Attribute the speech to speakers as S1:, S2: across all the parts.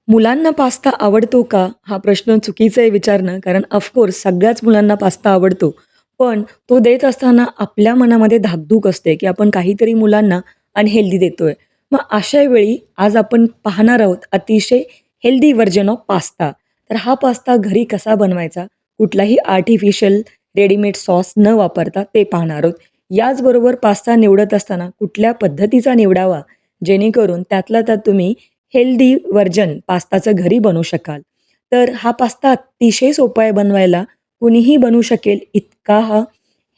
S1: मुलांना पास्ता आवडतो का? हा प्रश्न चुकीचा आहे विचारणं, कारण ऑफकोर्स सगळ्याच मुलांना पास्ता आवडतो. पण तो देत असताना आपल्या मनामध्ये धाकधूक असते, की आपण काहीतरी मुलांना अनहेल्दी देतोय. मग अशा वेळी आज आपण पाहणार आहोत अतिशय हेल्दी व्हर्जन ऑफ पास्ता. तर हा पास्ता घरी कसा बनवायचा? कुठलाही आर्टिफिशियल रेडीमेड सॉस न वापरता ते पाहणार आहोत. याचबरोबर पास्ता निवडत असताना कुठल्या पद्धतीचा निवडावा, जेणेकरून त्यातल्या त्यात तुम्ही हेल्दी व्हर्जन पास्ताचं घरी बनवू शकाल. तर हा पास्ता अतिशय सोपा आहे बनवायला. कुणीही बनवू शकेल इतका हा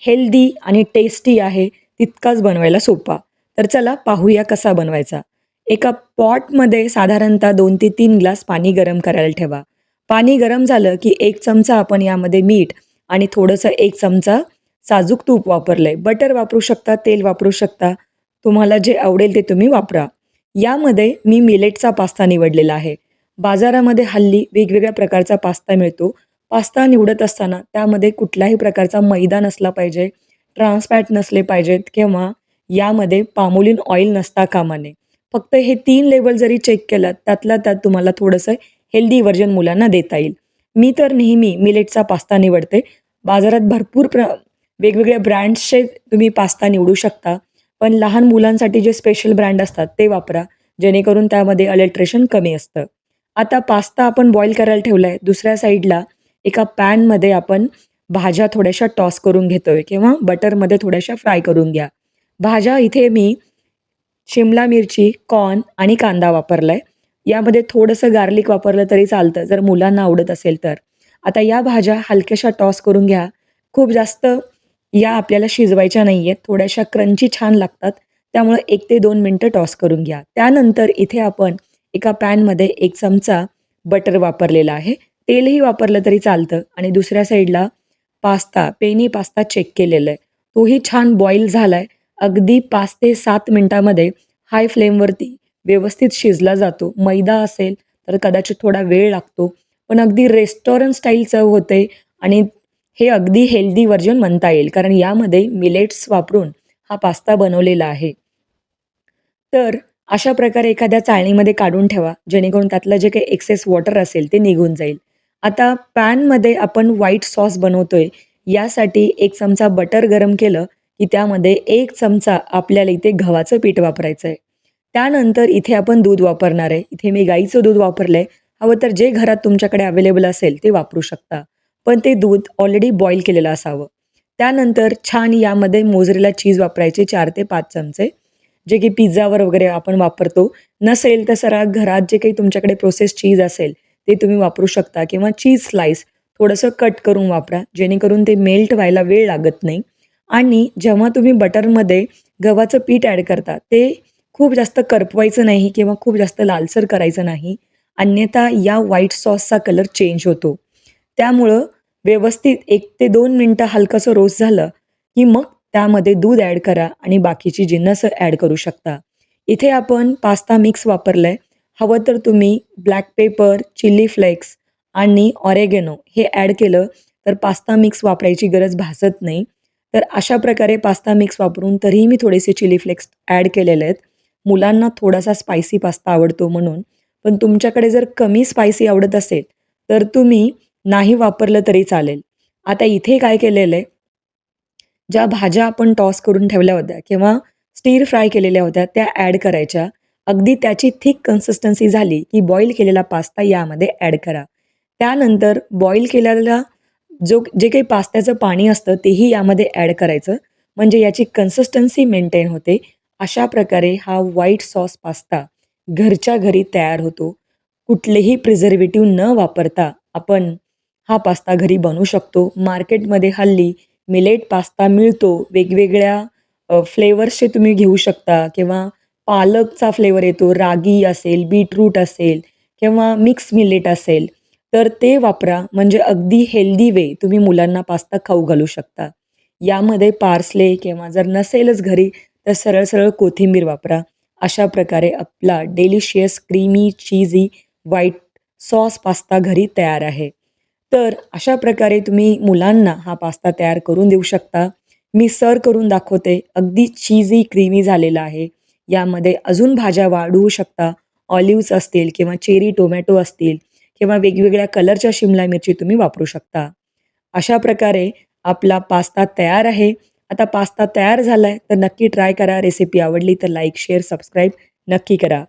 S1: हेल्दी आणि टेस्टी आहे, तितकाच बनवायला सोपा. तर चला पाहूया कसा बनवायचा. एका पॉटमध्ये साधारणतः 2 ते 3 ग्लास पाणी गरम करायला ठेवा. पाणी गरम झालं की 1 चमचा आपण यामध्ये मीठ आणि थोडंसं 1 चमचा साजूक तूप वापरलंय. बटर वापरू शकता, तेल वापरू शकता. तुम्हाला जे आवडेल ते तुम्ही वापरा. यामध्ये मी मिलेटचा पास्ता निवडलेला आहे. बाजारामध्ये हल्ली वेगवेगळ्या प्रकारचा पास्ता मिळतो. पास्ता निवडत असताना त्यामध्ये कुठल्याही प्रकारचा मैदा नसला पाहिजे, ट्रान्स फॅट नसले पाहिजेत किंवा यामध्ये पामोलिन ऑइल नसता कामा नये. फक्त हे 3 लेव्हल जरी चेक केलात, त्यातल्या त्यात तुम्हाला थोडंसं हेल्दी व्हर्जन मुलांना देता येईल. मी तर नेहमी मिलेटचा पास्ता निवडते. बाजारात भरपूर वेगवेगळ्या ब्रँड्सचे तुम्ही पास्ता निवडू शकता. पण लहान मुलांसाठी जे स्पेशल ब्रँड असतात ते वापरा, जेणेकरून त्यामध्ये अडल्ट्रेशन कमी असतं. आता पास्ता आपण बॉईल करायला ठेवला आहे. दुसऱ्या साईडला एका पॅनमध्ये आपण भाज्या थोड्याशा टॉस करून घेतोय किंवा बटरमध्ये थोड्याशा फ्राय करून घ्या. भाज्या इथे मी शिमला मिरची, कॉर्न आणि कांदा वापरलाय. यामध्ये थोडंसं गार्लिक वापरलं तरी चालतं, जर मुलांना आवडत असेल तर. आता या भाज्या हलक्याशा टॉस करून घ्या. खूप जास्त या आपल्याला शिजवायच्या नाहीयेत. थोड्याशा क्रंची छान लागतात. त्यामुळे 1 ते 2 मिनिटं टॉस करून घ्या. त्यानंतर इथे आपण एका पॅनमध्ये 1 चमचा बटर वापरलेला आहे. तेलही वापरलं तरी चालतं आणि दुसऱ्या साईडला पेनी पास्ता चेक केलेला आहे. तोही छान बॉईल झालाय. अगदी 5 ते 7 मिनिटामध्ये हाय फ्लेमवरती व्यवस्थित शिजला जातो. मैदा असेल तर कदाचित थोडा वेळ लागतो. पण अगदी रेस्टॉरंट स्टाईल चव होते आणि हे अगदी हेल्दी व्हर्जन म्हणता येईल. कारण यामध्ये मिलेट्स वापरून हा पास्ता बनवलेला आहे. तर अशा प्रकारे एखाद्या चाळणीमध्ये काढून ठेवा, जेणेकरून त्यातलं जे काही एक्सेस वॉटर असेल ते निघून जाईल. आता पॅनमध्ये आपण व्हाईट सॉस बनवतोय, यासाठी 1 चमचा बटर गरम केलं, की त्यामध्ये 1 चमचा आपल्याला इथे गव्हाचं पीठ वापरायचं आहे. त्यानंतर इथे आपण दूध वापरणार आहे. इथे मी गाईचं दूध वापरलंय. हवं तर जे घरात तुमच्याकडे अवेलेबल असेल ते वापरू शकता. पण ते दूध ऑलरेडी बॉईल केलेलं असावं. त्यानंतर छान यामध्ये मोझरेला चीज वापरायचे 4 ते 5 चमचे. जे की पिझ्झावर वगैरे आपण वापरतो. नसेल तर सरळ घरात जे काही तुमच्याकडे प्रोसेस्ड चीज असेल, ते तुम्ही वापरू शकता किंवा चीज स्लाइस थोडंसं कट करून वापरा, जेणेकरून ते मेल्ट व्हायला वेळ लागत नाही. आणि जेव्हा तुम्ही बटरमध्ये गव्हाचं पीठ ॲड करता, ते खूप जास्त करपवायचं नाही किंवा खूप जास्त लालसर करायचं नाही. अन्यथा या व्हाईट सॉसचा कलर चेंज होतो. त्यामुळं व्यवस्थित 1 ते 2 मिनिटं हलकंसं रोस्ट झालं, की मग त्यामध्ये दूध ॲड करा आणि बाकीची जिन्नसं ॲड करू शकता. इथे आपण पास्ता मिक्स वापरलंय. हवं तर तुम्ही ब्लॅक पेपर, चिली फ्लेक्स आणि ऑरेगेनो हे ॲड केलं तर पास्ता मिक्स वापरायची गरज भासत नाही. तर अशा प्रकारे पास्ता मिक्स वापरून तरीही मी थोडेसे चिली फ्लेक्स ॲड केलेले आहेत. मुलांना थोडासा स्पायसी पास्ता आवडतो म्हणून. पण तुमच्याकडे जर कमी स्पायसी आवडत असेल, तर तुम्ही नाही वापरलं तरी चालेल. आता इथे काय केलेलं आहे, ज्या भाज्या आपण टॉस करून ठेवल्या होत्या किंवा स्टिर फ्राय केलेल्या होत्या त्या ॲड करायच्या. अगदी त्याची थिक कन्सिस्टन्सी झाली, की बॉईल केलेला पास्ता यामध्ये ॲड करा. त्यानंतर बॉईल केलेला जे काही पास्त्याचं पाणी असतं तेही यामध्ये ॲड करायचं. म्हणजे याची कन्सिस्टन्सी मेंटेन होते. अशा प्रकारे हा व्हाईट सॉस पास्ता घरच्या घरी तयार होतो. कुठलेही प्रिझर्व्हेटिव्ह न वापरता आपण हा पास्ता घरी बनवू शकतो. मार्केटमध्ये हल्ली मिलेट पास्ता मिळतो. वेगवेगळ्या फ्लेवर्सचे तुम्ही घेऊ शकता किंवा पालकचा फ्लेवर येतो, रागी असेल, बीटरूट असेल किंवा मिक्स मिलेट असेल, तर ते वापरा. म्हणजे अगदी हेल्दी वे तुम्ही मुलांना पास्ता खाऊ घालू शकता. यामध्ये पार्सले किंवा जर नसेलच घरी, तर सरळ-सरळ कोथिंबीर वापरा. अशा प्रकारे आपला delicious, creamy, cheesy white sauce pasta घरी तयार आहे. तर अशा प्रकारे तुम्ही मुलांना हा पास्ता तयार करून देऊ शकता. मी सर्व्ह करून दाखवते. अगदी चीझी, क्रीमी झालेला आहे. यामध्ये अजून भाज्या वाढवू शकता. ऑलिव्हज असतील किंवा चेरी टोमॅटो असतील किंवा वेगवेगळ्या कलरच्या शिमला मिरची तुम्ही वापरू शकता. अशा प्रकारे आपला पास्ता तयार आहे. आता पास्ता तयार झालाय तर नक्की ट्राय करा. रेसिपी आवडली तर लाईक, शेअर, सबस्क्राईब नक्की करा.